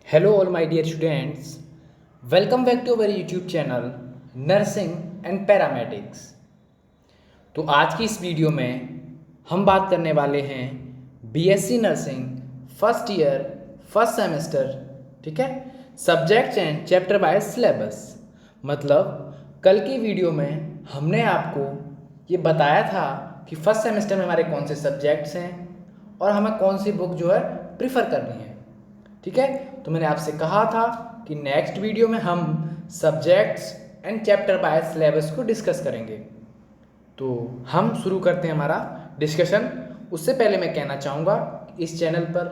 Hello, all my dear students. Welcome back to our YouTube channel Nursing and Paramedics. तो आज की इस video में हम बात करने वाले हैं BSc nursing first year first semester, ठीक है, subjects and chapter wise syllabus. मतलब कल की वीडियो में हमने आपको ये बताया था कि फर्स्ट सेमेस्टर में हमारे कौन से सब्जेक्ट्स हैं और हमें कौन सी बुक जो है प्रिफर करनी है, ठीक है। तो मैंने आपसे कहा था कि नेक्स्ट वीडियो में हम subjects and chapter wise syllabus को डिस्कस करेंगे। तो हम शुरू करते हैं हमारा डिस्कशन। उससे पहले मैं कहना चाहूँगा इस चैनल पर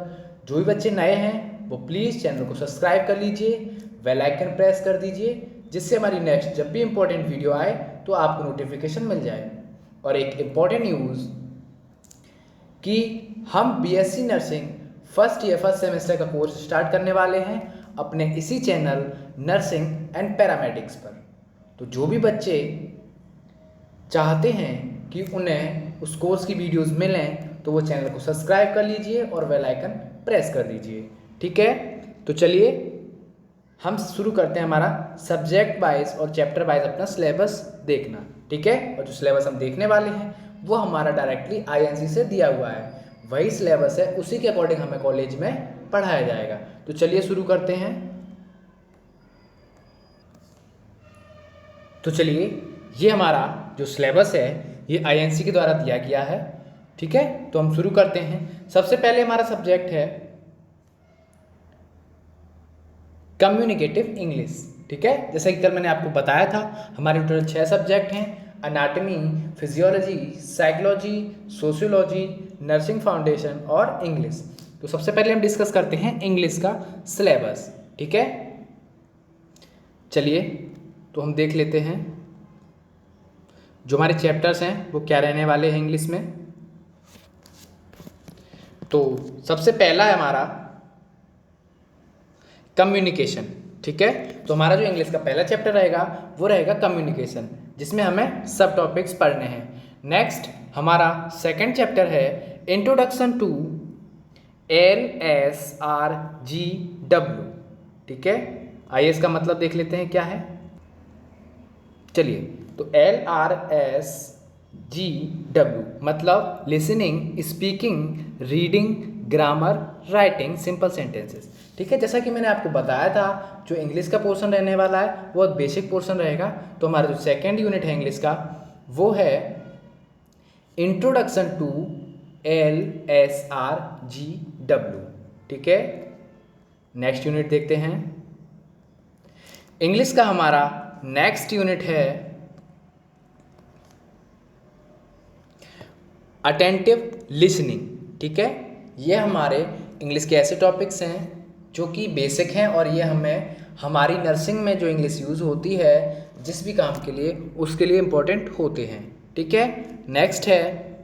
जो भी बच्चे नए हैं वो प्लीज़ चैनल को सब्सक्राइब कर लीजिए, बेल आइकन प्रेस कर दीजिए, जिससे हमारी नेक्स्ट जब भी इम्पोर्टेंट वीडियो आए तो आपको नोटिफिकेशन मिल जाए। और एक इम्पॉर्टेंट न्यूज़ कि हम BSc nursing first year first semester का कोर्स स्टार्ट करने वाले हैं अपने इसी चैनल नर्सिंग एंड पैरामेडिक्स पर। तो जो भी बच्चे चाहते हैं कि उन्हें उस कोर्स की वीडियोस मिलें तो वो चैनल को सब्सक्राइब कर लीजिए और बेल आइकन प्रेस कर दीजिए, ठीक है। तो चलिए हम शुरू करते हैं हमारा सब्जेक्ट वाइज और चैप्टर वाइज अपना सिलेबस देखना, ठीक है। और जो सिलेबस हम देखने वाले हैं वो हमारा डायरेक्टली आईएनसी से दिया हुआ है, वही सिलेबस है, उसी के अकॉर्डिंग हमें कॉलेज में पढ़ाया जाएगा। तो चलिए शुरू करते हैं। तो चलिए ये हमारा जो सिलेबस है ये आईएनसी के द्वारा दिया गया है, ठीक है। तो हम शुरू करते हैं। सबसे पहले हमारा सब्जेक्ट है कम्युनिकेटिव इंग्लिश, ठीक है। जैसा कि कल मैंने आपको बताया था हमारे टोटल 6 सब्जेक्ट हैं, anatomy, physiology, psychology, sociology, nursing foundation और इंग्लिश। तो सबसे पहले हम डिस्कस करते हैं इंग्लिश का सिलेबस, ठीक है। चलिए तो हम देख लेते हैं जो हमारे चैप्टर्स हैं वो क्या रहने वाले हैं इंग्लिश में। तो सबसे पहला है हमारा कम्युनिकेशन, ठीक है। तो हमारा जो इंग्लिश का पहला चैप्टर रहेगा वो रहेगा कम्युनिकेशन, जिसमें हमें सब टॉपिक्स पढ़ने हैं। नेक्स्ट हमारा सेकंड चैप्टर है इंट्रोडक्शन टू LSRGW, ठीक है। आइए इसका मतलब देख लेते हैं क्या है। चलिए तो LRSGW मतलब listening, speaking, reading, grammar, writing, simple sentences, ठीक है। जैसा कि मैंने आपको बताया था जो इंग्लिश का पोर्शन रहने वाला है वो बेसिक पोर्शन रहेगा। तो हमारा जो सेकेंड यूनिट है इंग्लिश का वो है इंट्रोडक्शन टू LSRGW, ठीक है। नेक्स्ट यूनिट देखते हैं। इंग्लिश का हमारा नेक्स्ट यूनिट है अटेंटिव लिसनिंग, ठीक है। ये हमारे इंग्लिश के ऐसे टॉपिक्स हैं जो कि बेसिक हैं और ये हमें हमारी नर्सिंग में जो इंग्लिश यूज़ होती है जिस भी काम के लिए उसके लिए इम्पोर्टेंट होते हैं, ठीक है। नेक्स्ट है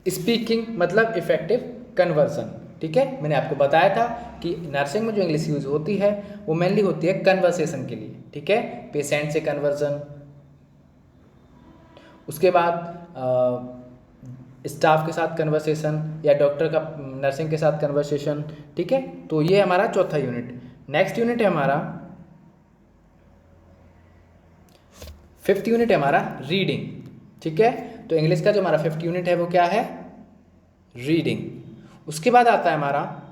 स्पीकिंग मतलब इफेक्टिव कन्वर्सन, ठीक है। मैंने आपको बताया था कि नर्सिंग में जो इंग्लिश यूज़ होती है वो मेनली होती है कन्वर्सेशन के लिए, ठीक है। पेशेंट से कन्वर्सन, उसके बाद स्टाफ के साथ कन्वर्सेशन या डॉक्टर का नर्सिंग के साथ कन्वर्सेशन, ठीक है। तो ये हमारा चौथा यूनिट। नेक्स्ट यूनिट है हमारा फिफ्थ यूनिट है हमारा रीडिंग, ठीक है। तो इंग्लिश का जो हमारा फिफ्थ यूनिट है वो क्या है, रीडिंग। उसके बाद आता है हमारा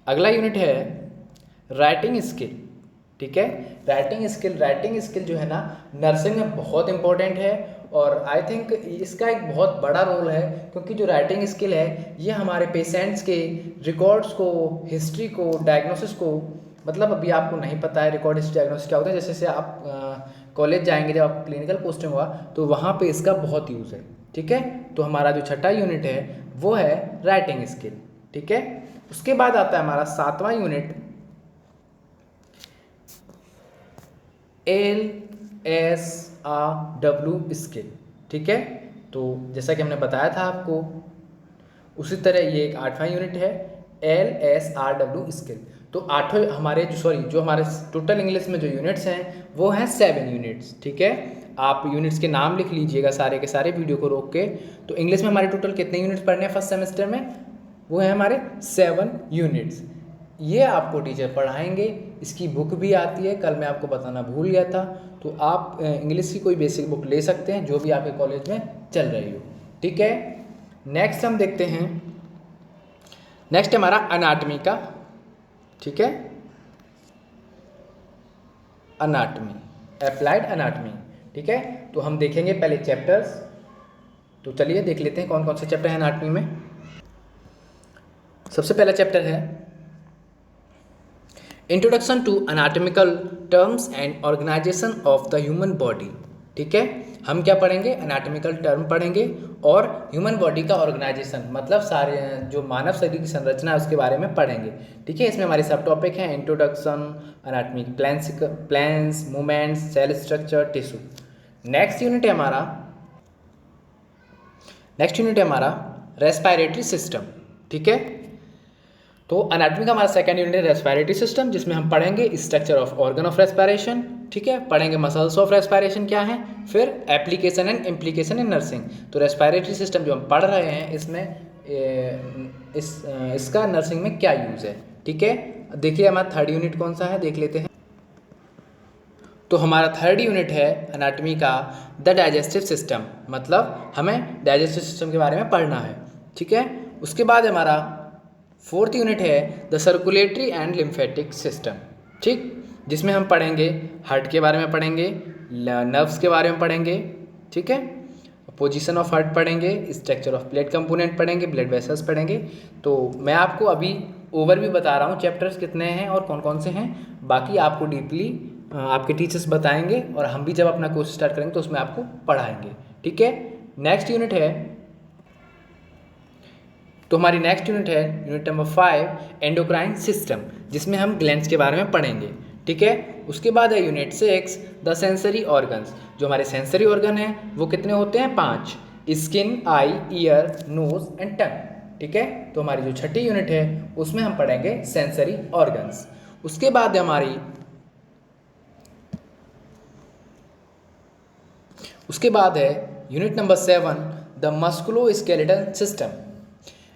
अगला यूनिट है राइटिंग स्किल, ठीक है। राइटिंग स्किल जो है ना नर्सिंग में बहुत इंपॉर्टेंट है और आई थिंक इसका एक बहुत बड़ा रोल है, क्योंकि जो राइटिंग स्किल है ये हमारे पेशेंट्स के रिकॉर्ड्स को, हिस्ट्री को, डायग्नोसिस को, मतलब अभी आपको नहीं पता है रिकॉर्ड हिस्ट्री डायग्नोसिस क्या होता है, जैसे आप कॉलेज जाएंगे जब आप क्लिनिकल पोस्टिंग हुआ तो वहाँ पे इसका बहुत यूज़ है, ठीक है। तो हमारा जो छठा यूनिट है वो है राइटिंग स्किल, ठीक है। उसके बाद आता है हमारा सातवां यूनिट LSRW स्किल, ठीक है। तो जैसा कि हमने बताया था आपको उसी तरह ये एक आठवां यूनिट है LSRW स्किल। तो आठवें हमारे जो हमारे टोटल इंग्लिश में जो यूनिट्स हैं वो हैं 7 यूनिट्स, ठीक है। आप यूनिट्स के नाम लिख लीजिएगा सारे के सारे वीडियो को रोक के। तो इंग्लिश में हमारे टोटल कितने यूनिट्स पढ़ने हैं फर्स्ट सेमेस्टर में, वो है हमारे 7 यूनिट्स। ये आपको टीचर पढ़ाएंगे। इसकी बुक भी आती है, कल मैं आपको बताना भूल गया था। तो आप इंग्लिश की कोई बेसिक बुक ले सकते हैं जो भी आपके कॉलेज में चल रही हो, ठीक है। नेक्स्ट हम देखते हैं, नेक्स्ट हमारा अनाटमी का, ठीक है, अनाटमी, अप्लाइड अनाटमी, ठीक है। तो हम देखेंगे पहले चैप्टर्स। तो चलिए देख लेते हैं कौन कौन से चैप्टर हैं अनाटमी में। सबसे पहला चैप्टर है introduction to anatomical terms and organisation of the human body, ठीक है। हम क्या पढ़ेंगे, अनाटमिकल टर्म पढ़ेंगे और ह्यूमन बॉडी का ऑर्गेनाइजेशन, मतलब सारे जो मानव शरीर की संरचना है उसके बारे में पढ़ेंगे, ठीक है। इसमें हमारे सब टॉपिक हैं introduction, anatomic plans, movements, cell structure, tissue. Next unit है हमारा रेस्पिरेटरी सिस्टम, ठीक है। तो अनाटमी का हमारा सेकंड यूनिट है रेस्पिरेटरी सिस्टम, जिसमें हम पढ़ेंगे structure of organ of respiration, ठीक है, पढ़ेंगे मसल्स ऑफ रेस्पिरेशन क्या है, फिर application and implication in nursing. तो रेस्पिरेटरी सिस्टम जो हम पढ़ रहे हैं इसमें इसका नर्सिंग में क्या यूज़ है, ठीक है। देखिए हमारा थर्ड यूनिट कौन सा है, देख लेते हैं। तो हमारा थर्ड यूनिट है अनाटमी का द डाइजेस्टिव सिस्टम, मतलब हमें डाइजेस्टिव सिस्टम के बारे में पढ़ना है, ठीक है। उसके बाद हमारा फोर्थ यूनिट है the circulatory and lymphatic system, ठीक, जिसमें हम पढ़ेंगे हार्ट के बारे में पढ़ेंगे, नर्व्स के बारे में पढ़ेंगे, ठीक है, पोजीशन ऑफ हार्ट पढ़ेंगे, स्ट्रक्चर ऑफ ब्लड कंपोनेंट पढ़ेंगे, ब्लड वेसल्स पढ़ेंगे। तो मैं आपको अभी ओवरव्यू बता रहा हूँ चैप्टर्स कितने हैं और कौन कौन से हैं, बाकी आपको डीपली आपके टीचर्स बताएंगे और हम भी जब अपना कोर्स स्टार्ट करेंगे तो उसमें आपको पढ़ाएंगे, ठीक है। नेक्स्ट यूनिट है, तो हमारी नेक्स्ट यूनिट है यूनिट नंबर 5 एंडोक्राइन सिस्टम, जिसमें हम ग्लैंड्स के बारे में पढ़ेंगे, ठीक है। उसके बाद है यूनिट 6 द सेंसरी ऑर्गन्स। जो हमारे सेंसरी ऑर्गन हैं वो कितने होते हैं, 5, skin, eye, ear, nose and tongue, ठीक है। तो हमारी जो छठी यूनिट है उसमें हम पढ़ेंगे सेंसरी ऑर्गन्स। उसके बाद है unit number 7 the musculoskeletal system.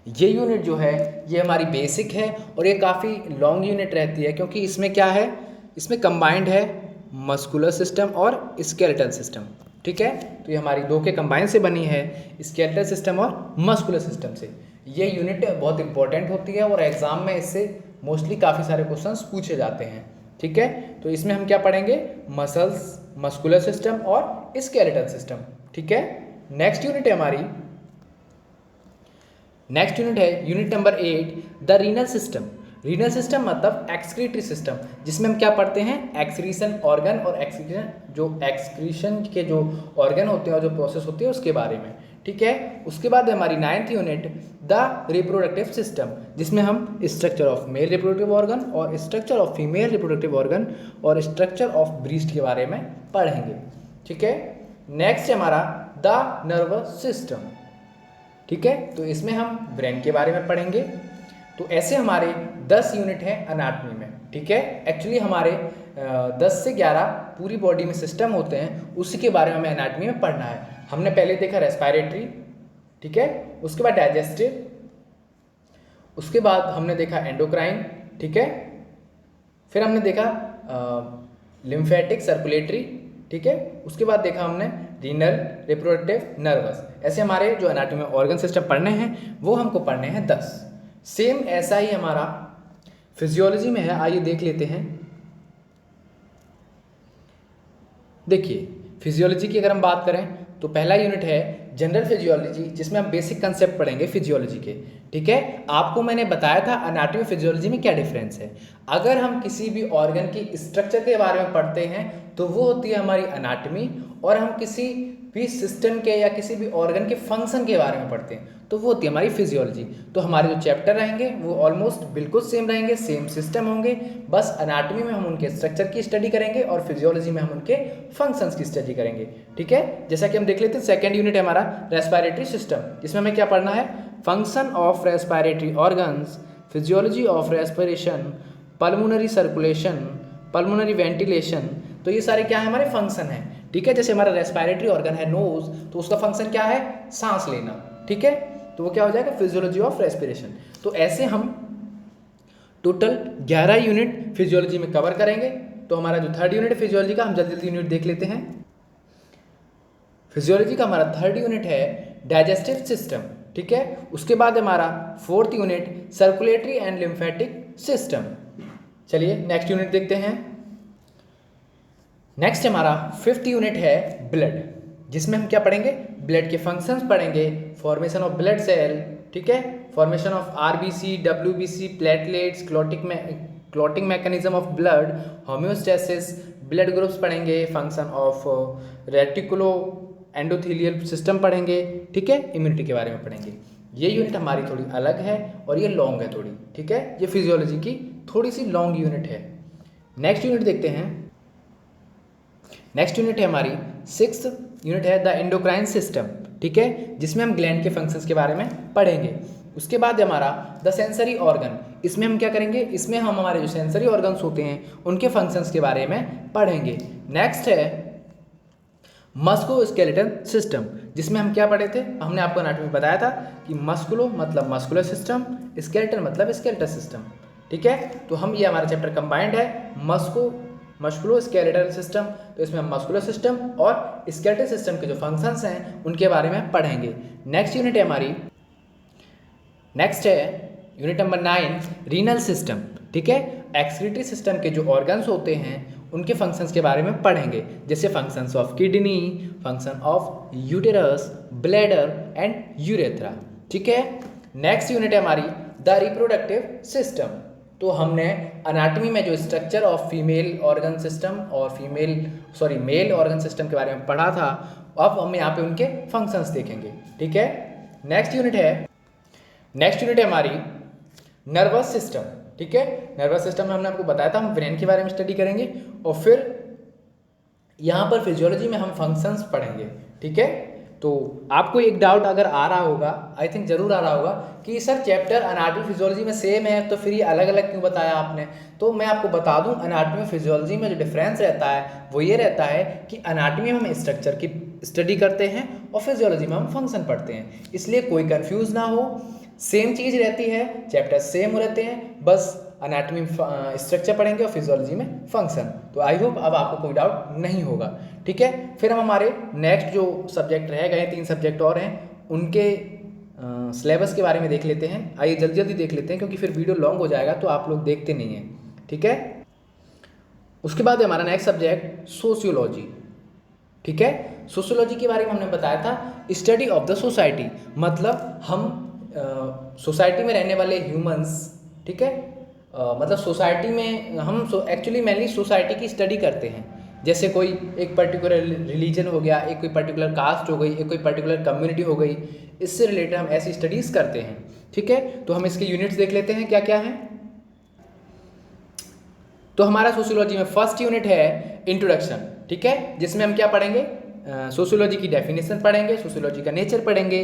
ये यूनिट जो है ये हमारी बेसिक है और ये काफ़ी लॉन्ग यूनिट रहती है, क्योंकि इसमें क्या है, इसमें कंबाइंड है मस्कुलर सिस्टम और स्केलेटल सिस्टम, ठीक है। तो ये हमारी दो के कंबाइन से बनी है, स्केलेटल सिस्टम और मस्कुलर सिस्टम से। ये यूनिट बहुत इंपॉर्टेंट होती है और एग्जाम में इससे मोस्टली काफ़ी सारे क्वेश्चंस पूछे जाते हैं, ठीक है। तो इसमें हम क्या पढ़ेंगे, मसल्स, मस्कुलर सिस्टम और स्केलेटल सिस्टम, ठीक है। नेक्स्ट यूनिट है unit number 8 the renal system. Renal system मतलब एक्सक्रीटरी सिस्टम, जिसमें हम क्या पढ़ते हैं, एक्सक्रीशन ऑर्गन और एक्सक्रीशन के जो ऑर्गन होते हैं और जो प्रोसेस होती है उसके बारे में, ठीक है। उसके बाद हमारी 9th unit the reproductive system, जिसमें हम structure of male reproductive organ और structure of female reproductive organ और स्ट्रक्चर ऑफ ब्रीस्ट के बारे में पढ़ेंगे, ठीक है। नेक्स्ट है हमारा द नर्वस सिस्टम, ठीक है। तो इसमें हम ब्रेन के बारे में पढ़ेंगे। तो ऐसे हमारे 10 यूनिट हैं अनाटमी में, ठीक है। एक्चुअली हमारे 10 से 11 पूरी बॉडी में सिस्टम होते हैं, उसी के बारे में हमें अनाटमी में पढ़ना है। हमने पहले देखा रेस्पिरेटरी, ठीक है, उसके बाद डाइजेस्टिव, उसके बाद हमने देखा एंडोक्राइन, ठीक है, फिर हमने देखा लिम्फेटिक, सर्कुलेटरी, ठीक है, उसके बाद देखा हमने रीनल, रिप्रोडक्टिव, नर्वस। ऐसे हमारे जो एनाटॉमी ऑर्गन सिस्टम पढ़ने हैं वो हमको पढ़ने हैं 10। सेम ऐसा ही हमारा फिजियोलॉजी में है, आइए देख लेते हैं। देखिए फिजियोलॉजी की अगर हम बात करें तो पहला यूनिट है जनरल फिजियोलॉजी, जिसमें हम बेसिक कंसेप्ट पढ़ेंगे फिजियोलॉजी के, ठीक है। आपको मैंने बताया था एनाटॉमी फिजियोलॉजी में क्या डिफरेंस है। अगर हम किसी भी ऑर्गन की स्ट्रक्चर के बारे में पढ़ते हैं तो वो होती है हमारी एनाटॉमी, और हम किसी भी सिस्टम के या किसी भी ऑर्गन के फंक्शन के बारे में पढ़ते हैं तो वो होती है हमारी फिजियोलॉजी। तो हमारे जो चैप्टर रहेंगे वो ऑलमोस्ट बिल्कुल सेम रहेंगे, सेम सिस्टम होंगे, बस एनाटॉमी में हम उनके स्ट्रक्चर की स्टडी करेंगे और फिजियोलॉजी में हम उनके फंक्शंस की स्टडी करेंगे, ठीक है। जैसा कि हम देख लेते हैं सेकेंड यूनिट है हमारा रेस्पिरेटरी सिस्टम, जिसमें हमें क्या पढ़ना है, function of respiratory organs, physiology of respiration, pulmonary circulation, pulmonary ventilation. तो ये सारे क्या है, हमारे फंक्शन हैं, ठीक है। जैसे हमारा रेस्पिरेटरी ऑर्गन है नोज, तो उसका फंक्शन क्या है, सांस लेना, ठीक है। तो वो क्या हो जाएगा, फिजियोलॉजी ऑफ रेस्पिरेशन। तो ऐसे हम टोटल 11 यूनिट फिजियोलॉजी में कवर करेंगे। तो हमारा जो थर्ड यूनिट है फिजियोलॉजी का, हम जल्दी जल्दी यूनिट देख लेते हैं। फिजियोलॉजी का हमारा थर्ड यूनिट है डाइजेस्टिव सिस्टम, ठीक है। उसके बाद हमारा fourth unit circulatory and lymphatic system. चलिए नेक्स्ट यूनिट देखते हैं। नेक्स्ट हमारा फिफ्थ यूनिट है ब्लड, जिसमें हम क्या पढ़ेंगे, ब्लड के फंक्शंस पढ़ेंगे, फॉर्मेशन ऑफ ब्लड सेल, ठीक है, formation of RBC, WBC, platelets, clotting mechanism of blood, homeostasis, blood groups पढ़ेंगे, function of reticuloendothelial system पढ़ेंगे, ठीक है, इम्यूनिटी के बारे में पढ़ेंगे। ये यूनिट हमारी थोड़ी अलग है और ये लॉन्ग है थोड़ी, ठीक है, ये फिजियोलॉजी की थोड़ी सी लॉन्ग यूनिट है। नेक्स्ट यूनिट देखते हैं। नेक्स्ट यूनिट है हमारी सिक्स्थ यूनिट है द एंडोक्राइन सिस्टम, ठीक है, जिसमें हम ग्लैंड के फंक्शंस के बारे में पढ़ेंगे। उसके बाद हमारा द सेंसरी ऑर्गन, इसमें हम क्या करेंगे, इसमें हम हमारे जो सेंसरी ऑर्गन्स होते हैं उनके फंक्शंस के बारे में पढ़ेंगे। नेक्स्ट है मस्कुलोस्केलेटल सिस्टम, जिसमें हम क्या पढ़े थे, हमने आपको एनाटॉमी बताया था कि मस्कुलो मतलब मस्कुलर सिस्टम, स्केलेटल मतलब स्केलेटल सिस्टम, ठीक है। तो हम ये हमारा चैप्टर कंबाइंड है मस्कुलोस्केलेटल सिस्टम, तो इसमें हम मस्कुलर सिस्टम और स्केलेटल सिस्टम के जो फंक्शंस हैं उनके बारे में पढ़ेंगे। नेक्स्ट यूनिट है हमारी, नेक्स्ट है यूनिट नंबर 9 रीनल सिस्टम, ठीक है, एक्सक्रीटरी सिस्टम के जो ऑर्गन्स होते हैं उनके फंक्शंस के बारे में पढ़ेंगे, जैसे functions of kidney, function of uterus, bladder and urethra, ठीक है। नेक्स्ट यूनिट है हमारी द रिप्रोडक्टिव सिस्टम, तो हमने अनाटमी में जो structure of female organ system और मेल ऑर्गन सिस्टम के बारे में पढ़ा था, अब हम यहाँ पे उनके फंक्शंस देखेंगे, ठीक है। नेक्स्ट यूनिट है हमारी नर्वस सिस्टम, ठीक है। नर्वस सिस्टम में हमने आपको बताया था हम ब्रेन के बारे में स्टडी करेंगे और फिर यहाँ पर फिजियोलॉजी में हम फंक्शंस पढ़ेंगे, ठीक है। तो आपको एक डाउट अगर आ रहा होगा, आई थिंक जरूर आ रहा होगा कि सर चैप्टर अनाटमी फिजियोलॉजी में सेम है तो फिर ये अलग अलग क्यों बताया आपने। तो मैं आपको बता दूं अनाटमी फिजियोलॉजी में जो डिफरेंस रहता है वो ये रहता है कि अनाटमी में हम स्ट्रक्चर की स्टडी करते हैं और फिजियोलॉजी में हम फंक्शन पढ़ते हैं, इसलिए कोई कंफ्यूज ना हो, सेम चीज़ रहती है, चैप्टर सेम रहते हैं, बस अनाटमी स्ट्रक्चर पढ़ेंगे और फिजियोलॉजी में फंक्शन। तो आई होप अब आपको कोई डाउट नहीं होगा, ठीक है। फिर हम हमारे नेक्स्ट जो सब्जेक्ट रह गए 3 सब्जेक्ट और हैं उनके सिलेबस के बारे में देख लेते हैं। आइए जल्दी जल्दी देख लेते हैं क्योंकि फिर वीडियो लॉन्ग हो जाएगा तो आप लोग देखते नहीं हैं, ठीक है। उसके बाद हमारा नेक्स्ट सब्जेक्ट सोशियोलॉजी, ठीक है। सोशियोलॉजी के बारे में हमने बताया था स्टडी ऑफ द सोसाइटी, मतलब हम सोसाइटी में रहने वाले ह्यूमंस, ठीक है, मतलब सोसाइटी में हम एक्चुअली मेनली सोसाइटी की स्टडी करते हैं, जैसे कोई एक पर्टिकुलर रिलीजन हो गया, एक कोई पर्टिकुलर कास्ट हो गई, एक कोई पर्टिकुलर कम्युनिटी हो गई, इससे रिलेटेड हम ऐसी स्टडीज़ करते हैं, ठीक है। तो हम इसके यूनिट्स देख लेते हैं क्या क्या हैं। तो हमारा सोशियोलॉजी में फर्स्ट यूनिट है इंट्रोडक्शन, ठीक है, जिसमें हम क्या पढ़ेंगे, सोशियोलॉजी की डेफिनेशन पढ़ेंगे, सोशियोलॉजी का नेचर पढ़ेंगे,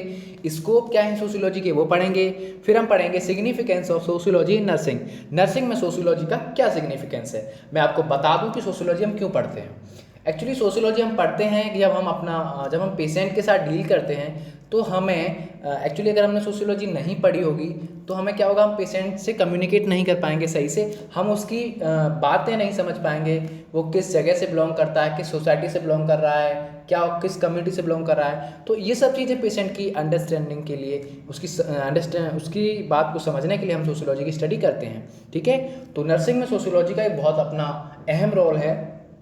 स्कोप क्या है सोशियोलॉजी के वो पढ़ेंगे, फिर हम पढ़ेंगे significance of sociology in nursing, nursing में सोशियोलॉजी का क्या सिग्निफिकेंस है। मैं आपको बता दूं कि सोशियोलॉजी हम क्यों पढ़ते हैं। एक्चुअली सोशियोलॉजी हम पढ़ते हैं कि जब हम पेशेंट के साथ डील करते हैं तो हमें एक्चुअली अगर हमने सोशियोलॉजी नहीं पढ़ी होगी तो हमें क्या होगा, हम पेशेंट से कम्युनिकेट नहीं कर पाएंगे सही से, हम उसकी बातें नहीं समझ पाएंगे, वो किस जगह से बिलोंग करता है, किस सोसाइटी से बिलोंग कर रहा है, क्या किस कम्युनिटी से बिलोंग कर रहा है। तो ये सब चीज़ें पेशेंट की अंडरस्टैंडिंग के लिए, उसकी बात को समझने के लिए हम सोशियोलॉजी की स्टडी करते हैं, ठीक है। तो नर्सिंग में सोशियोलॉजी का एक बहुत अपना अहम रोल है,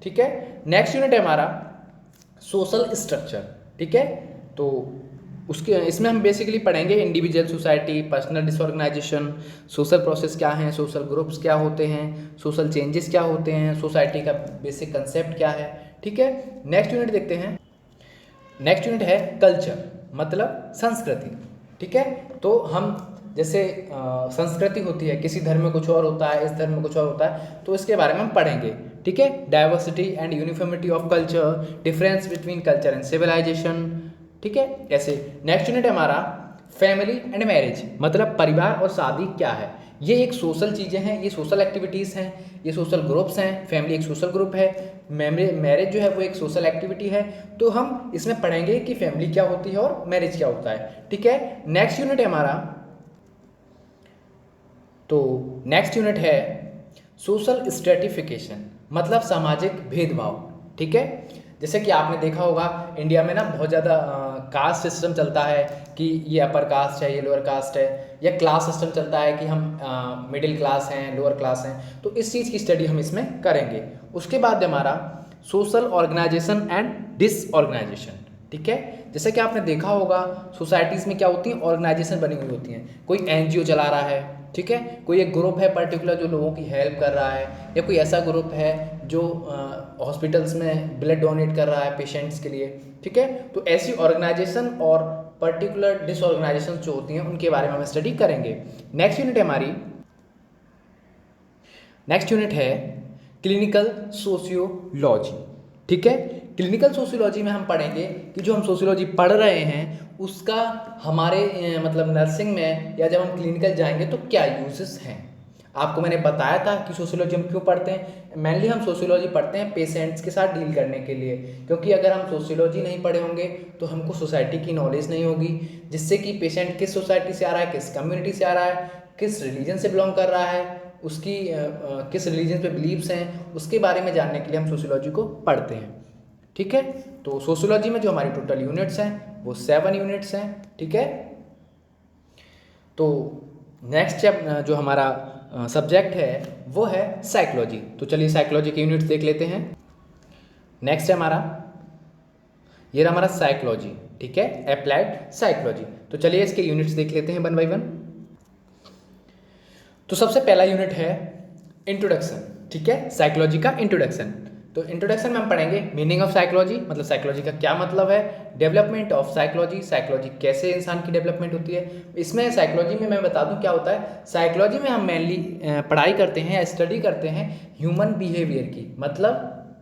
ठीक है। नेक्स्ट यूनिट है हमारा सोशल स्ट्रक्चर, ठीक है। तो इसमें हम बेसिकली पढ़ेंगे individual society, personal disorganisation, social process क्या हैं, सोशल ग्रुप्स क्या होते हैं, सोशल चेंजेस क्या होते हैं, सोसाइटी का बेसिक कंसेप्ट क्या है, ठीक है। नेक्स्ट यूनिट देखते हैं। नेक्स्ट यूनिट है कल्चर, मतलब संस्कृति, ठीक है। तो हम जैसे संस्कृति होती है, किसी धर्म में कुछ और होता है, इस धर्म में कुछ और होता है, तो इसके बारे में हम पढ़ेंगे, ठीक है। Diversity and uniformity of culture, difference between culture and civilization, ठीक है, ऐसे। नेक्स्ट यूनिट है हमारा फैमिली एंड मैरिज, मतलब परिवार और शादी क्या है। ये एक सोशल चीज़ें हैं, ये सोशल एक्टिविटीज़ हैं, ये सोशल ग्रुप्स हैं। फैमिली एक सोशल ग्रुप है, मैरिज जो है वो एक सोशल एक्टिविटी है। तो हम इसमें पढ़ेंगे कि फैमिली क्या होती है और मैरिज क्या होता है, ठीक है। नेक्स्ट यूनिट है हमारा, तो नेक्स्ट यूनिट है सोशल स्ट्रेटिफिकेशन, मतलब सामाजिक भेदभाव। ठीक है, जैसे कि आपने देखा होगा इंडिया में ना बहुत ज़्यादा कास्ट सिस्टम चलता है कि ये अपर कास्ट है, ये लोअर कास्ट है, या क्लास सिस्टम चलता है कि हम मिडिल क्लास हैं, लोअर क्लास हैं। तो इस चीज़ की स्टडी हम इसमें करेंगे। उसके बाद हमारा सोशल ऑर्गेनाइजेशन एंड डिसऑर्गेनाइजेशन। ठीक है, जैसे कि आपने देखा होगा सोसाइटीज़ में क्या होती है, ऑर्गेनाइजेशन बनी हुई होती हैं। कोई एनजीओ चला रहा है, ठीक है, कोई एक ग्रुप है पर्टिकुलर जो लोगों की हेल्प कर रहा है, या कोई ऐसा ग्रुप है जो हॉस्पिटल्स में ब्लड डोनेट कर रहा है पेशेंट्स के लिए। ठीक है, तो ऐसी ऑर्गेनाइजेशन और पर्टिकुलर डिसऑर्गेनाइजेशन जो होती हैं उनके बारे में हम स्टडी करेंगे। नेक्स्ट यूनिट है हमारी, नेक्स्ट यूनिट है क्लिनिकल सोशियोलॉजी। ठीक है, क्लिनिकल सोशियोलॉजी में हम पढ़ेंगे कि जो हम सोशियोलॉजी पढ़ रहे हैं उसका हमारे मतलब नर्सिंग में या जब हम क्लिनिकल जाएंगे तो क्या यूजेस हैं। आपको मैंने बताया था कि सोशियोलॉजी हम क्यों पढ़ते हैं। मेनली हम सोशियोलॉजी पढ़ते हैं पेशेंट्स के साथ डील करने के लिए, क्योंकि अगर हम सोशियोलॉजी नहीं पढ़े होंगे तो हमको सोसाइटी की नॉलेज नहीं होगी, जिससे कि पेशेंट किस सोसाइटी से आ रहा है, किस कम्युनिटी से आ रहा है, किस रिलीजन से बिलोंग कर रहा है, उसकी किस रिलीजन पे बिलीव्स हैं, उसके बारे में जानने के लिए हम सोशियोलॉजी को पढ़ते हैं। ठीक है, तो सोशियोलॉजी में जो हमारी टोटल यूनिट्स हैं वो 7 यूनिट्स हैं। ठीक है, तो नेक्स्ट जो हमारा सब्जेक्ट है वो है साइकोलॉजी। तो चलिए साइकोलॉजी के यूनिट्स देख लेते हैं। नेक्स्ट है हमारा, ये रहा हमारा साइकोलॉजी। ठीक है, अप्लाइड साइकोलॉजी। तो चलिए इसके यूनिट्स देख लेते हैं 1 बाय 1। तो सबसे पहला यूनिट है इंट्रोडक्शन। ठीक है, साइकोलॉजी का इंट्रोडक्शन। तो इंट्रोडक्शन में हम पढ़ेंगे मीनिंग ऑफ साइकोलॉजी, मतलब साइकोलॉजी का क्या मतलब है, डेवलपमेंट ऑफ साइकोलॉजी, साइकोलॉजी कैसे इंसान की डेवलपमेंट होती है। इसमें साइकोलॉजी में मैं बता दूं क्या होता है। साइकोलॉजी में हम मेनली पढ़ाई करते हैं या स्टडी करते हैं ह्यूमन बिहेवियर की, मतलब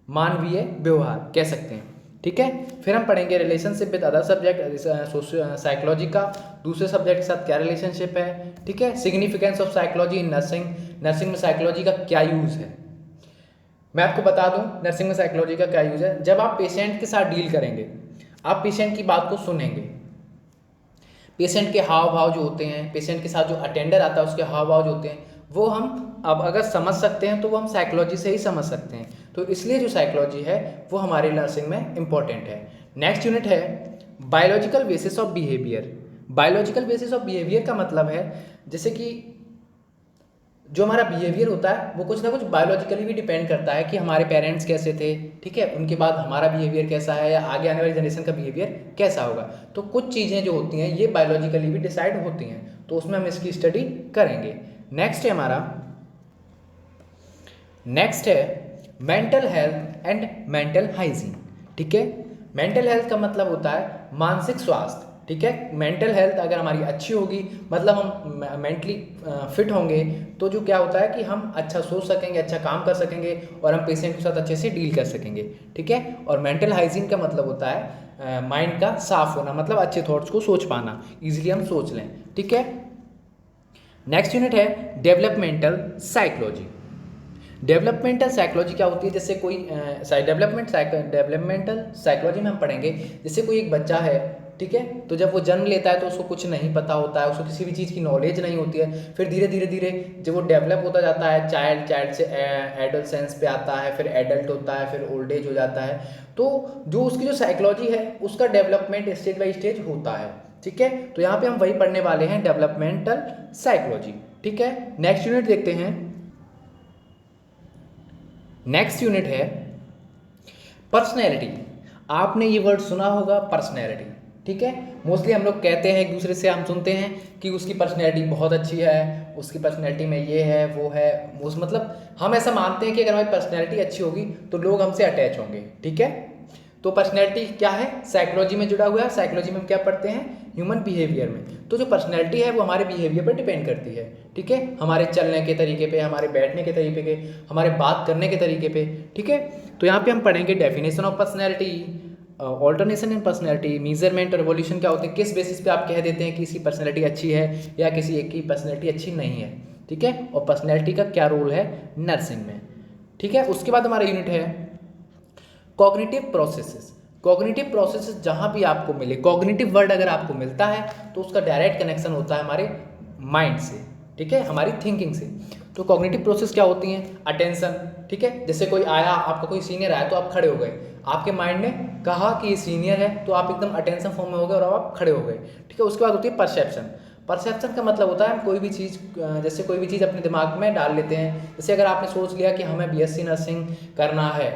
मानवीय व्यवहार कह सकते हैं। ठीक है, फिर हम पढ़ेंगे relationship with other subject, psychology का दूसरे सब्जेक्ट के साथ क्या रिलेशनशिप है। ठीक है, significance of psychology in nursing, nursing में साइकोलॉजी का क्या यूज़ है। मैं आपको बता दूं नर्सिंग में साइकोलॉजी का क्या यूज़ है। जब आप पेशेंट के साथ डील करेंगे, आप पेशेंट की बात को सुनेंगे, पेशेंट के हाव भाव जो होते हैं, पेशेंट के साथ जो अटेंडर आता है उसके हाव भाव जो होते हैं, वो हम अब अगर समझ सकते हैं तो वो हम साइकोलॉजी से ही समझ सकते हैं। तो इसलिए जो साइकोलॉजी है वो हमारी नर्सिंग में इम्पॉर्टेंट है। नेक्स्ट यूनिट है biological basis of behaviour. Biological basis of behaviour का मतलब है जैसे कि जो हमारा बिहेवियर होता है वो कुछ ना कुछ बायोलॉजिकली भी डिपेंड करता है कि हमारे पेरेंट्स कैसे थे, ठीक है, उनके बाद हमारा बिहेवियर कैसा है या आगे आने वाली जनरेशन का बिहेवियर कैसा होगा। तो कुछ चीज़ें जो होती हैं ये बायोलॉजिकली भी डिसाइड होती हैं, तो उसमें हम इसकी स्टडी करेंगे। नेक्स्ट है हमारा, नेक्स्ट है mental health and mental hygiene. ठीक है, मेंटल हेल्थ का मतलब होता है मानसिक स्वास्थ्य। ठीक है, मेंटल हेल्थ अगर हमारी अच्छी होगी, मतलब हम मेंटली फिट होंगे, तो जो क्या होता है कि हम अच्छा सोच सकेंगे, अच्छा काम कर सकेंगे और हम पेशेंट के साथ अच्छे से डील कर सकेंगे। ठीक है, और मेंटल हाइजीन का मतलब होता है माइंड का साफ होना, मतलब अच्छे थॉट्स को सोच पाना, इजीली हम सोच लें। ठीक है, नेक्स्ट यूनिट है डेवलपमेंटल साइकोलॉजी। डेवलपमेंटल साइकोलॉजी क्या होती है, जैसे कोई डेवलपमेंटल साइकोलॉजी में हम पढ़ेंगे जैसे कोई एक बच्चा है, ठीक है, तो जब वो जन्म लेता है तो उसको कुछ नहीं पता होता है, उसको किसी भी चीज़ की नॉलेज नहीं होती है। फिर धीरे धीरे धीरे जब वो डेवलप होता जाता है, चाइल्ड से एडोलसेंस पे आता है, फिर एडल्ट होता है, फिर ओल्ड एज हो जाता है, तो जो उसकी जो साइकोलॉजी है उसका डेवलपमेंट स्टेज बाई स्टेज होता है। ठीक है, तो यहाँ पे हम वही पढ़ने वाले हैं, डेवलपमेंटल साइकोलॉजी। ठीक है, नेक्स्ट यूनिट देखते हैं। नेक्स्ट यूनिट है पर्सनैलिटी। आपने ये वर्ड सुना होगा, पर्सनैलिटी। ठीक है, मोस्टली हम लोग कहते हैं एक दूसरे से, हम सुनते हैं कि उसकी पर्सनैलिटी बहुत अच्छी है, उसकी पर्सनैलिटी में ये है वो है, उस मतलब हम ऐसा मानते हैं कि अगर हमारी पर्सनैलिटी अच्छी होगी तो लोग हमसे अटैच होंगे। ठीक है, तो पर्सनैलिटी क्या है, साइकोलॉजी में जुड़ा हुआ है। साइकोलॉजी में हम क्या पढ़ते हैं, ह्यूमन बिहेवियर में। तो जो पर्सनैलिटी है वो हमारे बिहेवियर पर डिपेंड करती है। ठीक है, हमारे चलने के तरीके पे, हमारे बैठने के तरीके पे, हमारे बात करने के तरीके पे। ठीक है, तो यहाँ पे हम पढ़ेंगे definition of personality, alternation in personality, measurement और एवोल्यूशन क्या होते हैं, किस बेसिस पे आप कह देते हैं कि किसी पर्सनैलिटी अच्छी है या किसी एक की पर्सनैलिटी अच्छी नहीं है। ठीक है, और पर्सनैलिटी का क्या रोल है नर्सिंग में। ठीक है, उसके बाद हमारा यूनिट है कॉग्निटिव प्रोसेसेस। कॉग्निटिव प्रोसेसेस जहाँ भी आपको मिले, कॉग्निटिव वर्ड अगर आपको मिलता है तो उसका डायरेक्ट कनेक्शन होता है हमारे माइंड से। ठीक है, हमारी थिंकिंग से। तो कॉग्निटिव प्रोसेस क्या होती हैं? अटेंशन, ठीक है, जैसे कोई आया, आपका कोई सीनियर आया तो आप खड़े हो गए, आपके माइंड ने कहा कि ये सीनियर है तो आप एकदम अटेंशन फॉर्म में हो गए और आप खड़े हो गए, ठीक है। उसके बाद होती है परसेप्शन। परसेप्शन का मतलब होता है हम कोई भी चीज़, जैसे कोई भी चीज़ अपने दिमाग में डाल लेते हैं। जैसे अगर आपने सोच लिया कि हमें बीएससी नर्सिंग करना है,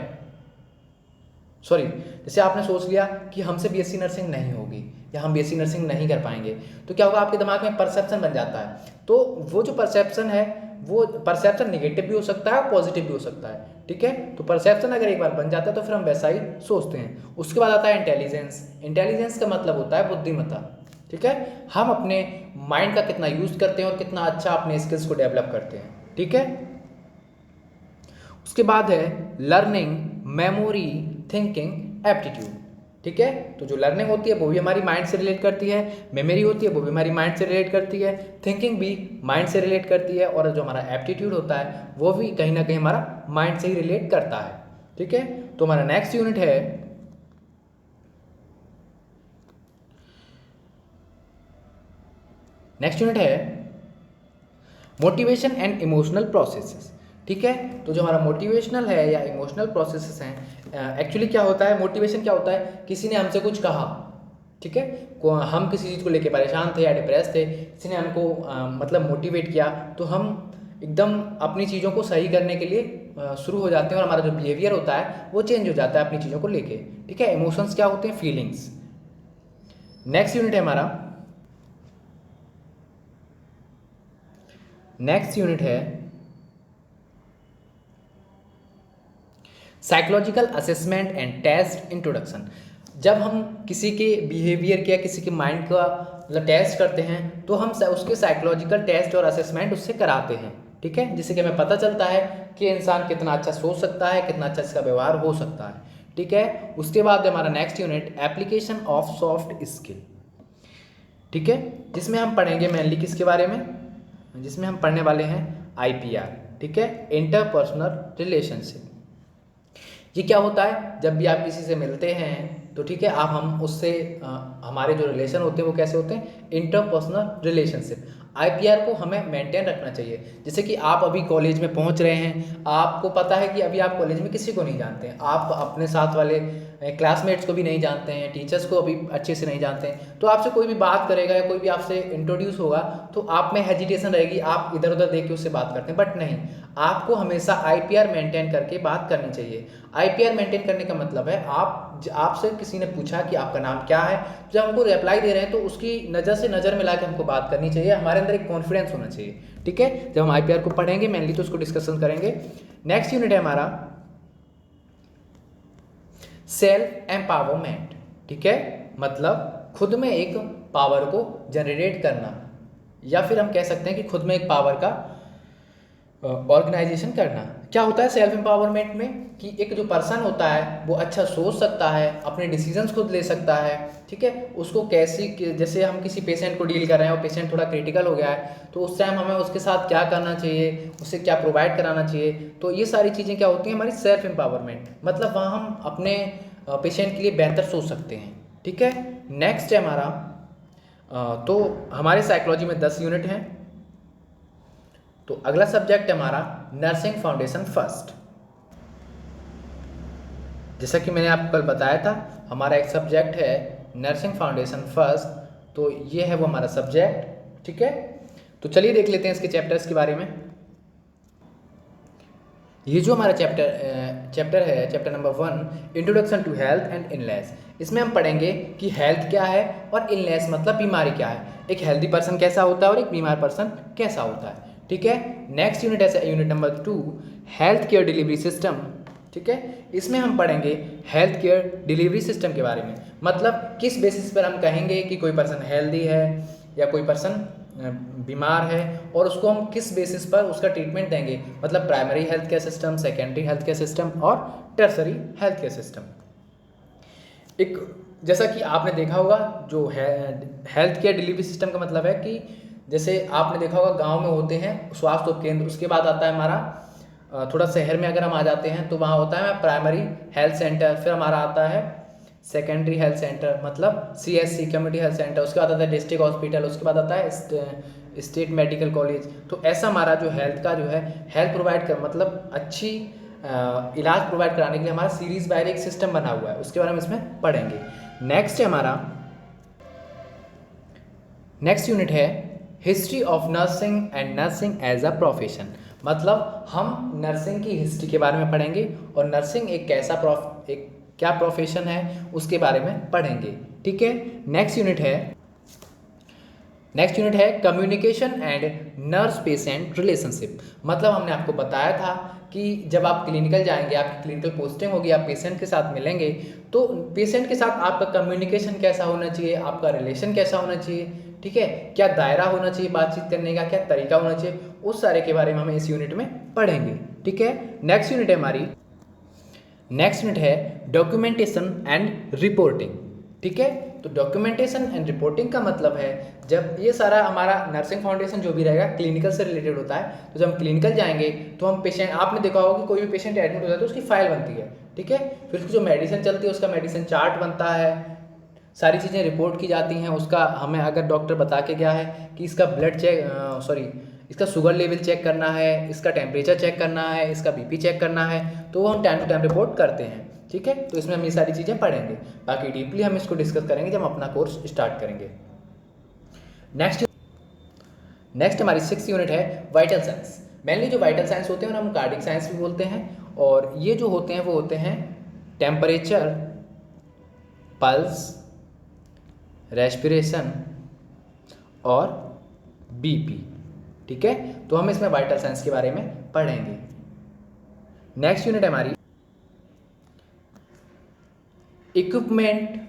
सॉरी, जैसे आपने सोच लिया कि हमसे बीएससी नर्सिंग नहीं होगी या हम बीएससी नर्सिंग नहीं कर पाएंगे, तो क्या होगा, आपके दिमाग में परसेप्शन बन जाता है। तो वो जो परसेप्शन है, वो परसेप्शन निगेटिव भी हो सकता है और पॉजिटिव भी हो सकता है, ठीक है। तो परसेप्शन अगर एक बार बन जाता है तो फिर हम वैसा ही सोचते हैं। उसके बाद आता है इंटेलिजेंस। इंटेलिजेंस का मतलब होता है बुद्धिमत्ता, ठीक है। हम अपने माइंड का कितना यूज करते हैं और कितना अच्छा अपने स्किल्स को डेवलप करते हैं, ठीक है। उसके बाद है लर्निंग, मेमोरी, थिंकिंग, एप्टीट्यूड, ठीक है। तो जो लर्निंग होती है वो भी हमारी माइंड से रिलेट करती है, मेमोरी होती है वो भी हमारी माइंड से रिलेट करती है, थिंकिंग भी माइंड से रिलेट करती है, और जो हमारा एप्टीट्यूड होता है वो भी कहीं ना कहीं हमारा माइंड से ही रिलेट करता है, ठीक है। तो हमारा नेक्स्ट यूनिट है मोटिवेशन एंड इमोशनल प्रोसेसेस, ठीक है। तो जो हमारा मोटिवेशनल है या इमोशनल प्रोसेसेस हैं, एक्चुअली क्या होता है, मोटिवेशन क्या होता है, किसी ने हमसे कुछ कहा, ठीक है, हम किसी चीज़ को लेके परेशान थे या डिप्रेस थे, किसी ने हमको मतलब मोटिवेट किया, तो हम एकदम अपनी चीज़ों को सही करने के लिए शुरू हो जाते हैं और हमारा जो बिहेवियर होता है वो चेंज हो जाता है अपनी चीज़ों को लेके, ठीक है। इमोशंस क्या होते हैं, फीलिंग्स। नेक्स्ट यूनिट है हमारा, नेक्स्ट यूनिट है psychological assessment and test introduction. जब हम किसी के बिहेवियर के या किसी के माइंड का मतलब टेस्ट करते हैं तो हम उसके साइकोलॉजिकल टेस्ट और असेसमेंट उससे कराते हैं, ठीक है, जिससे कि हमें पता चलता है कि इंसान कितना अच्छा सोच सकता है, कितना अच्छा इसका व्यवहार हो सकता है, ठीक है। उसके बाद हमारा next unit application of soft skill, ठीक है, जिसमें हम पढ़ेंगे मेनली किसके बारे में, जिसमें हम पढ़ने वाले हैं आईपीआर, ठीक है, इंटरपर्सनल रिलेशनशिप। ये क्या होता है, जब भी आप किसी से मिलते हैं तो ठीक है, आप हम उससे हमारे जो रिलेशन होते हैं वो कैसे होते हैं, इंटरपर्सनल रिलेशनशिप। आईपीआर को हमें मेंटेन रखना चाहिए। जैसे कि आप अभी कॉलेज में पहुंच रहे हैं, आपको पता है कि अभी आप कॉलेज में किसी को नहीं जानते हैं, आप अपने साथ वाले क्लासमेट्स को भी नहीं जानते हैं, टीचर्स को अभी अच्छे से नहीं जानते हैं, तो आपसे कोई भी बात करेगा या कोई भी आपसे इंट्रोड्यूस होगा तो आप में हेजिटेशन रहेगी, आप इधर उधर देख के उससे बात करते हैं, बट नहीं, आपको हमेशा आईपीआर मेंटेन करके बात करनी चाहिए। आईपीआर मेंटेन करने का मतलब है आपसे किसी ने पूछा कि आपका नाम क्या है, जब हमको रिप्लाई दे रहे हैं तो उसकी नज़र से नज़र मिला के हमको बात करनी चाहिए, हमारे अंदर एक कॉन्फिडेंस होना चाहिए, ठीक है। जब हम आईपीआर को पढ़ेंगे मेनली तो उसको डिस्कशन करेंगे। नेक्स्ट यूनिट है हमारा सेल्फ एम्पावरमेंट, ठीक है, मतलब खुद में एक पावर को जनरेट करना, या फिर हम कह सकते हैं कि खुद में एक पावर का ऑर्गेनाइजेशन करना। क्या होता है सेल्फ एम्पावरमेंट में, कि एक जो पर्सन होता है वो अच्छा सोच सकता है, अपने डिसीजंस खुद ले सकता है, ठीक है। उसको कैसी, जैसे हम किसी पेशेंट को डील कर रहे हैं और पेशेंट थोड़ा क्रिटिकल हो गया है तो उस टाइम हमें उसके साथ क्या करना चाहिए, उसे क्या प्रोवाइड कराना चाहिए, तो ये सारी चीज़ें क्या होती हैं हमारी सेल्फ एम्पावरमेंट, मतलब वहाँ हम अपने पेशेंट के लिए बेहतर सोच सकते हैं, ठीक है। नेक्स्ट है हमारा, तो हमारे साइकोलॉजी में 10 यूनिट हैं। तो अगला सब्जेक्ट है हमारा नर्सिंग फाउंडेशन फर्स्ट। जैसा कि मैंने आपको कल बताया था, हमारा एक सब्जेक्ट है नर्सिंग फाउंडेशन फर्स्ट, तो ये है वो हमारा सब्जेक्ट, ठीक है। तो चलिए देख लेते हैं इसके चैप्टर्स के बारे में। ये जो हमारा चैप्टर है, chapter number 1, introduction to health and illness. इसमें हम पढ़ेंगे कि हेल्थ क्या है और इलनेस मतलब बीमारी क्या है, एक हेल्दी पर्सन कैसा होता है और एक बीमार पर्सन कैसा होता है, ठीक है। नेक्स्ट यूनिट है unit number 2, health care delivery system, ठीक है। इसमें हम पढ़ेंगे हेल्थ केयर डिलीवरी सिस्टम के बारे में, मतलब किस बेसिस पर हम कहेंगे कि कोई पर्सन हेल्दी है या कोई पर्सन बीमार है, और उसको हम किस बेसिस पर उसका ट्रीटमेंट देंगे, मतलब primary health care system, secondary health care system और टर्सरी हेल्थ केयर सिस्टम। एक जैसा कि आपने देखा होगा, जो है हेल्थ केयर डिलीवरी सिस्टम का मतलब है कि जैसे आपने देखा होगा गांव में होते हैं स्वास्थ्य उपकेंद्र, उसके बाद आता है हमारा थोड़ा शहर में अगर हम आ जाते हैं तो वहाँ होता है प्राइमरी हेल्थ सेंटर, फिर हमारा आता है सेकेंडरी हेल्थ सेंटर मतलब CHC कम्युनिटी हेल्थ सेंटर, उसके बाद आता है डिस्ट्रिक्ट हॉस्पिटल, उसके बाद आता है स्टेट मेडिकल कॉलेज। तो ऐसा हमारा जो हेल्थ का जो है हेल्थ प्रोवाइड कर मतलब अच्छी इलाज प्रोवाइड कराने के लिए हमारा सीरीज बाय एक सिस्टम बना हुआ है, उसके बारे में इसमें पढ़ेंगे। नेक्स्ट है हमारा नेक्स्ट यूनिट है history of nursing and nursing as a profession. मतलब हम नर्सिंग की हिस्ट्री के बारे में पढ़ेंगे और नर्सिंग एक एक क्या प्रोफेशन है उसके बारे में पढ़ेंगे। ठीक है। नेक्स्ट यूनिट है communication and nurse patient relationship. मतलब हमने आपको बताया था कि जब आप क्लिनिकल जाएंगे, आपकी क्लिनिकल पोस्टिंग होगी, आप पेशेंट के साथ मिलेंगे, तो पेशेंट के साथ आपका कम्युनिकेशन कैसा होना चाहिए, आपका रिलेशन कैसा होना चाहिए, ठीक है, क्या दायरा होना चाहिए बातचीत करने का, क्या तरीका होना चाहिए, उस सारे के बारे में हम इस यूनिट में पढ़ेंगे। ठीक है। नेक्स्ट यूनिट है डॉक्यूमेंटेशन एंड रिपोर्टिंग। ठीक है। तो डॉक्यूमेंटेशन एंड रिपोर्टिंग का मतलब है जब ये सारा हमारा नर्सिंग फाउंडेशन जो भी रहेगा क्लिनिकल से रिलेटेड होता है, तो जब हम क्लिनिकल जाएंगे तो हम पेशेंट, आपने देखा होगा कि कोई भी पेशेंट एडमिट होता है तो उसकी फाइल बनती है। ठीक है। फिर उसकी जो मेडिसिन चलती है उसका मेडिसिन चार्ट बनता है, सारी चीज़ें रिपोर्ट की जाती हैं। उसका हमें अगर डॉक्टर बता के गया है कि इसका इसका शुगर लेवल चेक करना है, इसका टेम्परेचर चेक करना है, इसका बीपी चेक करना है, तो वो हम टाइम टू टाइम रिपोर्ट करते हैं। ठीक है। तो इसमें हम ये सारी चीज़ें पढ़ेंगे, बाकी डीपली हम इसको डिस्कस करेंगे जब हम अपना कोर्स स्टार्ट करेंगे। नेक्स्ट हमारी 6th यूनिट है वाइटल साइंस। मेनली जो वाइटल साइंस होते हैं और हम कार्डिक साइंस भी बोलते हैं, और ये जो होते हैं वो होते हैं टेम्परेचर, पल्स, रेस्पिरेशन और बीपी। ठीक है। तो हम इसमें वाइटल साइंस के बारे में पढ़ेंगे। नेक्स्ट यूनिट है हमारी इक्विपमेंट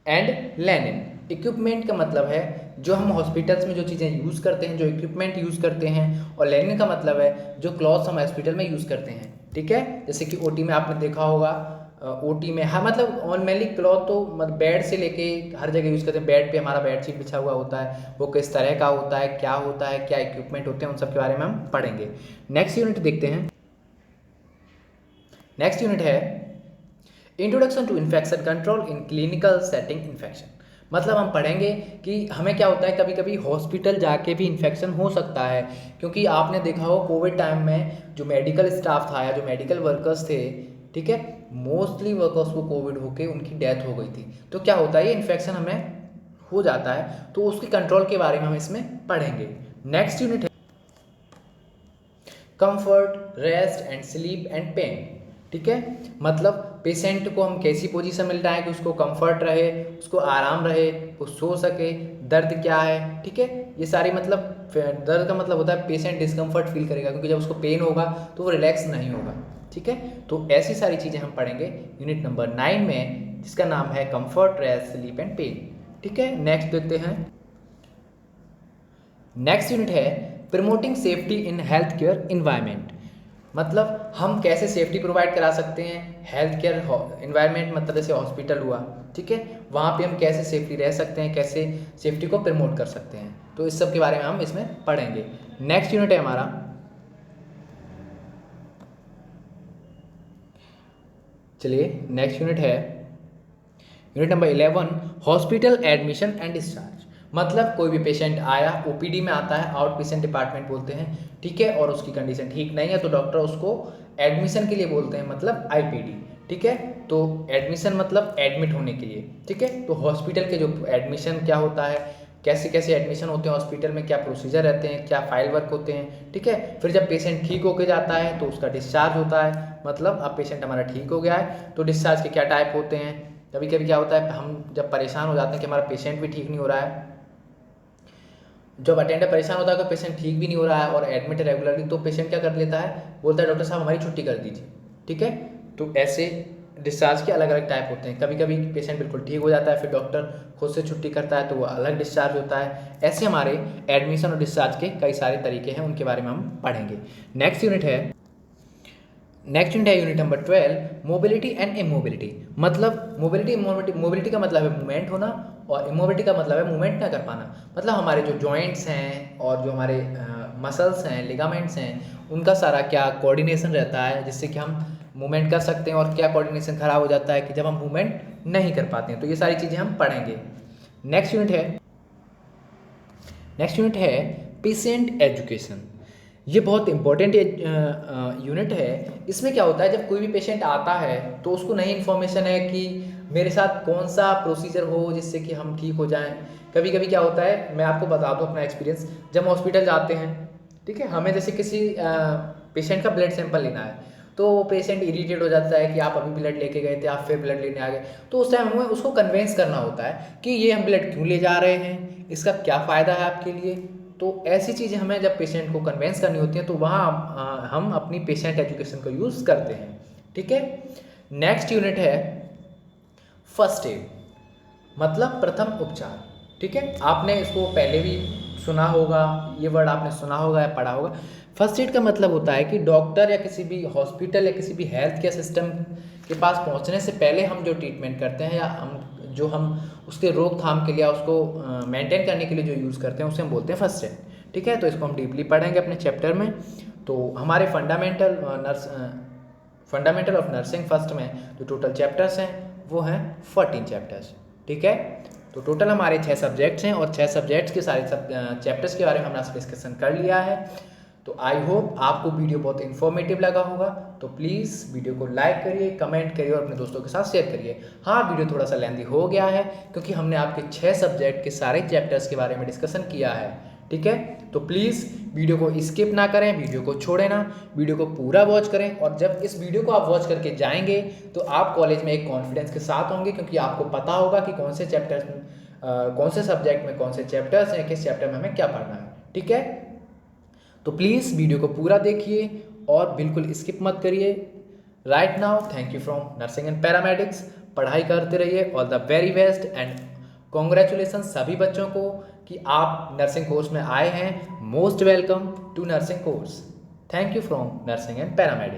एंड लेनिन। इक्विपमेंट का मतलब है जो हम हॉस्पिटल्स में जो चीज़ें यूज़ करते हैं, जो इक्विपमेंट यूज़ करते हैं, और लेनिन का मतलब है जो क्लॉथ्स हम हॉस्पिटल में यूज़ करते हैं। ठीक है। जैसे कि ओटी में आपने देखा होगा, ओटी में हाँ मतलब ऑन मेनली क्लॉथ तो मतलब बेड से लेके हर जगह यूज़ करते हैं। बेड पे हमारा बेडशीट बिछा हुआ होता है, वो किस तरह का होता है, क्या इक्विपमेंट होते हैं, उन सब के बारे में हम पढ़ेंगे। नेक्स्ट यूनिट देखते हैं। नेक्स्ट यूनिट है introduction to infection control in clinical setting infection. मतलब हम पढ़ेंगे कि हमें क्या होता है, कभी कभी हॉस्पिटल जाके भी इन्फेक्शन हो सकता है, क्योंकि आपने देखा हो कोविड टाइम में जो मेडिकल स्टाफ था या जो मेडिकल वर्कर्स थे, ठीक है, मोस्टली वर्कर्स को कोविड होके उनकी डेथ हो गई थी। तो क्या होता है, ये इन्फेक्शन हमें हो जाता है, तो उसके कंट्रोल के बारे में हम इसमें पढ़ेंगे। नेक्स्ट यूनिट है comfort, rest and sleep and pain. ठीक है। मतलब पेशेंट को हम कैसी पोजीशन में लेटाएं कि उसको कंफर्ट रहे, उसको आराम रहे, वो सो सके, दर्द क्या है। ठीक है। ये सारी मतलब दर्द का मतलब होता है पेशेंट डिस्कम्फर्ट फील करेगा, क्योंकि जब उसको पेन होगा तो वो रिलैक्स नहीं होगा। ठीक है। तो ऐसी सारी चीज़ें हम पढ़ेंगे यूनिट नंबर 9 में, जिसका नाम है comfort, rest, sleep and pain. ठीक है। नेक्स्ट देखते हैं। नेक्स्ट यूनिट है promoting safety in health care environment. मतलब हम कैसे सेफ्टी प्रोवाइड करा सकते हैं हेल्थ केयर इन्वायरमेंट, मतलब जैसे हॉस्पिटल हुआ, ठीक है, वहाँ पे हम कैसे सेफ्टी रह सकते हैं, कैसे सेफ्टी को प्रमोट कर सकते हैं, तो इस सब के बारे में हम इसमें पढ़ेंगे। नेक्स्ट यूनिट है हमारा चलिए नेक्स्ट यूनिट है unit number 11 hospital admission and discharge. मतलब कोई भी पेशेंट आया, ओपीडी में आता है, आउट पेशेंट डिपार्टमेंट बोलते हैं, ठीक है, और उसकी कंडीशन ठीक नहीं है तो डॉक्टर उसको एडमिशन के लिए बोलते हैं, मतलब आईपीडी। ठीक है। तो एडमिशन मतलब एडमिट होने के लिए। ठीक है। तो हॉस्पिटल के जो एडमिशन क्या होता है, कैसे कैसे एडमिशन होते हैं हॉस्पिटल में, क्या प्रोसीजर रहते हैं, क्या फाइल वर्क होते हैं। ठीक है। फिर जब पेशेंट ठीक होके जाता है तो उसका डिस्चार्ज होता है, मतलब अब पेशेंट हमारा ठीक हो गया है तो डिस्चार्ज के क्या टाइप होते हैं। कभी कभी क्या होता है, हम जब परेशान हो जाते हैं कि हमारा पेशेंट भी ठीक नहीं हो रहा है, जब अटेंडर परेशान होता है कि पेशेंट ठीक भी नहीं हो रहा है और एडमिट है रेगुलरली, तो पेशेंट क्या कर लेता है, बोलता है डॉक्टर साहब हमारी छुट्टी कर दीजिए। ठीक है। तो ऐसे डिस्चार्ज के अलग अलग टाइप होते हैं। कभी कभी पेशेंट बिल्कुल ठीक हो जाता है, फिर डॉक्टर खुद से छुट्टी करता है तो वो अलग डिस्चार्ज होता है। ऐसे हमारे एडमिशन और डिस्चार्ज के कई सारे तरीके हैं, उनके बारे में हम पढ़ेंगे। नेक्स्ट यूनिट है unit number 12 mobility and immobility. मतलब मोबिलिटी का मतलब है मूवमेंट होना, और इमोबिलिटी का मतलब है मूवमेंट ना कर पाना। मतलब हमारे जो जॉइंट्स हैं और जो हमारे मसल्स हैं, लिगामेंट्स हैं, उनका सारा क्या कोऑर्डिनेशन रहता है जिससे कि हम मूवमेंट कर सकते हैं, और क्या कोऑर्डिनेशन खराब हो जाता है कि जब हम मूवमेंट नहीं कर पाते हैं। तो ये सारी चीज़ें हम पढ़ेंगे। नेक्स्ट यूनिट है नेक्स्ट यूनिट है पेशेंट एजुकेशन। ये बहुत इंपॉर्टेंट यूनिट है। इसमें क्या होता है, जब कोई भी पेशेंट आता है तो उसको नई इन्फॉर्मेशन है कि मेरे साथ कौन सा प्रोसीजर हो जिससे कि हम ठीक हो जाएं। कभी कभी क्या होता है, मैं आपको बता दूं अपना एक्सपीरियंस, जब हॉस्पिटल जाते हैं, ठीक है, हमें जैसे किसी पेशेंट का ब्लड सैंपल लेना है, तो पेशेंट इरीटेट हो जाता है कि आप अभी ब्लड लेके गए थे, आप फिर ब्लड लेने आ गए। तो उस टाइम हमें उसको कन्वेंस करना होता है कि ये हम ब्लड क्यों ले जा रहे हैं, इसका क्या फ़ायदा है आपके लिए। तो ऐसी चीज़ें हमें जब पेशेंट को कन्वेंस करनी होती है तो वहाँ हम अपनी पेशेंट एजुकेशन का यूज़ करते हैं। ठीक है। नेक्स्ट यूनिट है फर्स्ट एड, मतलब प्रथम उपचार। ठीक है, आपने इसको पहले भी सुना होगा, ये वर्ड आपने सुना होगा या पढ़ा होगा। फर्स्ट एड का मतलब होता है कि डॉक्टर या किसी भी हॉस्पिटल या किसी भी हेल्थ केयर सिस्टम के पास पहुंचने से पहले हम जो ट्रीटमेंट करते हैं या हम उसके रोकथाम के लिए या उसको मेंटेन करने के लिए जो यूज़ करते हैं उसे हम बोलते हैं फर्स्ट एड। ठीक है, तो इसको हम डीपली पढ़ेंगे अपने चैप्टर में। तो हमारे फंडामेंटल ऑफ नर्सिंग फर्स्ट में जो टोटल चैप्टर्स हैं वो हैं 14 चैप्टर्स। ठीक है, तो टोटल हमारे 6 सब्जेक्ट्स हैं और 6 सब्जेक्ट्स के सारे चैप्टर्स के बारे में हमने आज डिस्कशन कर लिया है। तो आई होप आपको वीडियो बहुत इन्फॉर्मेटिव लगा होगा। तो प्लीज़ वीडियो को लाइक करिए, कमेंट करिए और अपने दोस्तों के साथ शेयर करिए। हाँ, वीडियो थोड़ा सा लेंथी हो गया है क्योंकि हमने आपके 6 सब्जेक्ट के सारे चैप्टर्स के बारे में डिस्कशन किया है। ठीक है, तो प्लीज़ वीडियो को स्किप ना करें, वीडियो को छोड़ें ना, वीडियो को पूरा वॉच करें। और जब इस वीडियो को आप वॉच करके जाएंगे तो आप कॉलेज में एक कॉन्फिडेंस के साथ होंगे, क्योंकि आपको पता होगा कि कौन से चैप्टर्स कौन से सब्जेक्ट में कौन से चैप्टर्स हैं, किस चैप्टर में हमें क्या पढ़ना है। ठीक है, तो प्लीज़ वीडियो को पूरा देखिए और बिल्कुल स्किप मत करिए। Right now thank you from nursing and paramedics. पढ़ाई करते रहिए। All the very best and congratulation सभी बच्चों को कि आप नर्सिंग कोर्स में आए हैं। Most welcome to nursing course. Thank you from nursing and paramedics.